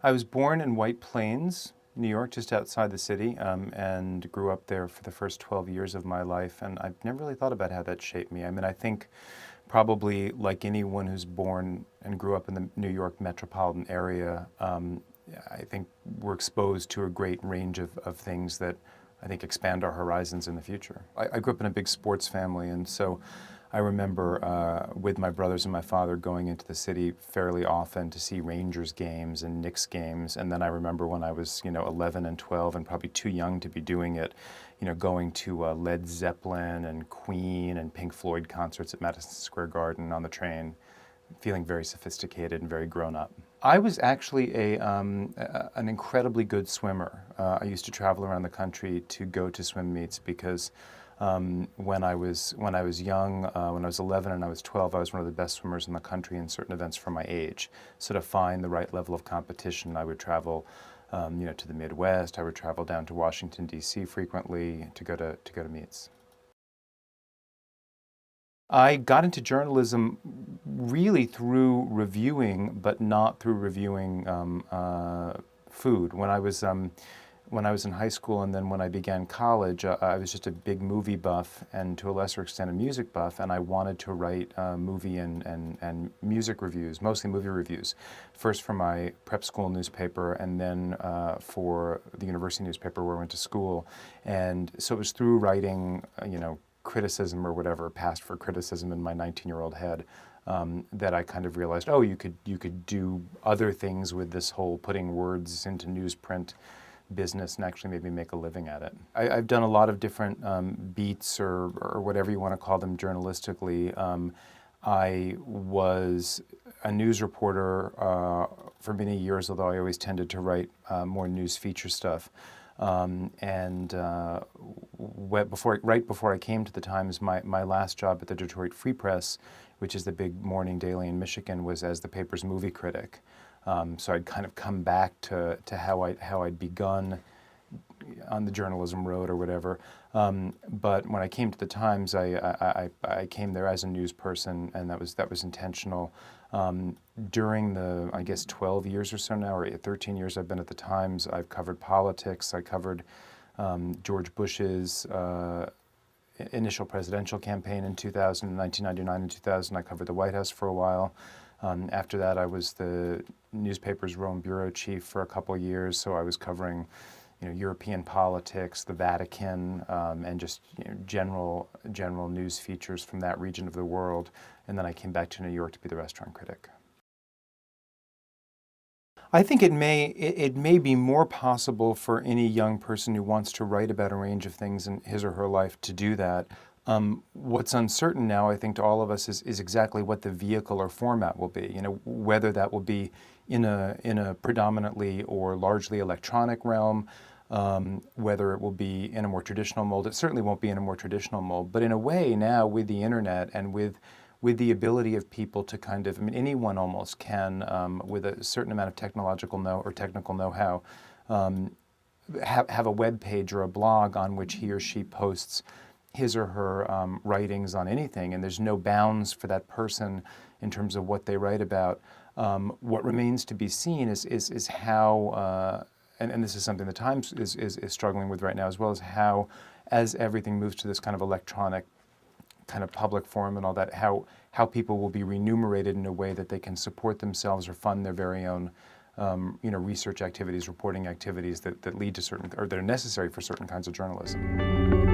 I was born in White Plains, New York, just outside the city, and grew up there for the first 12 years of my life. And I've never really thought about how that shaped me. I mean, I think probably like anyone who's born and grew up in the New York metropolitan area, I think we're exposed to a great range of things that I think expand our horizons in the future. I grew up in a big sports family, and so I remember with my brothers and my father going into the city fairly often to see Rangers games and Knicks games. And then I remember when I was, 11 and 12 and probably too young to be doing it, going to Led Zeppelin and Queen and Pink Floyd concerts at Madison Square Garden on the train, feeling very sophisticated and very grown up. I was actually an incredibly good swimmer. I used to travel around the country to go to swim meets because when I was young, when I was 11 and I was 12, I was one of the best swimmers in the country in certain events for my age. So to find the right level of competition, I would travel, to the Midwest. I would travel down to Washington D.C. frequently to go to meets. I got into journalism really through reviewing, but not through reviewing food. When I was in high school and then when I began college, I was just a big movie buff and to a lesser extent a music buff, and I wanted to write movie and music reviews, mostly movie reviews, first for my prep school newspaper and then for the university newspaper where I went to school. And so it was through writing, criticism or whatever passed for criticism in my 19-year-old head, that I kind of realized, oh, you could do other things with this whole putting words into newsprint business and actually maybe make a living at it. I've done a lot of different beats or whatever you want to call them journalistically. I was a news reporter for many years, although I always tended to write more news feature stuff. Right before I came to the Times, my last job at the Detroit Free Press, which is the big morning daily in Michigan, was as the paper's movie critic. So I'd kind of come back to how I'd begun on the journalism road or whatever. But when I came to the Times, I came there as a news person, and that was intentional. During the, I guess, 12 years or so now, or 13 years I've been at the Times, I've covered politics. I covered George Bush's initial presidential campaign in 2000, 1999 and 2000. I covered the White House for a while. After that, I was the newspaper's Rome bureau chief for a couple of years, so I was covering, European politics, the Vatican, and just general news features from that region of the world. And then I came back to New York to be the restaurant critic. I think it may be more possible for any young person who wants to write about a range of things in his or her life to do that. What's uncertain now, I think, to all of us is exactly what the vehicle or format will be. Whether that will be in a predominantly or largely electronic realm, whether it will be in a more traditional mold. It certainly won't be in a more traditional mold, but in a way now with the internet and with the ability of people to kind of, anyone almost can, with a certain amount of technical know-how, have a web page or a blog on which he or she posts his or her writings on anything, and there's no bounds for that person in terms of what they write about. What remains to be seen is how, and this is something the Times is struggling with right now, as well as how, as everything moves to this kind of electronic kind of public forum and all that, how people will be remunerated in a way that they can support themselves or fund their very own research activities, reporting activities that lead to certain, or that are necessary for certain kinds of journalism.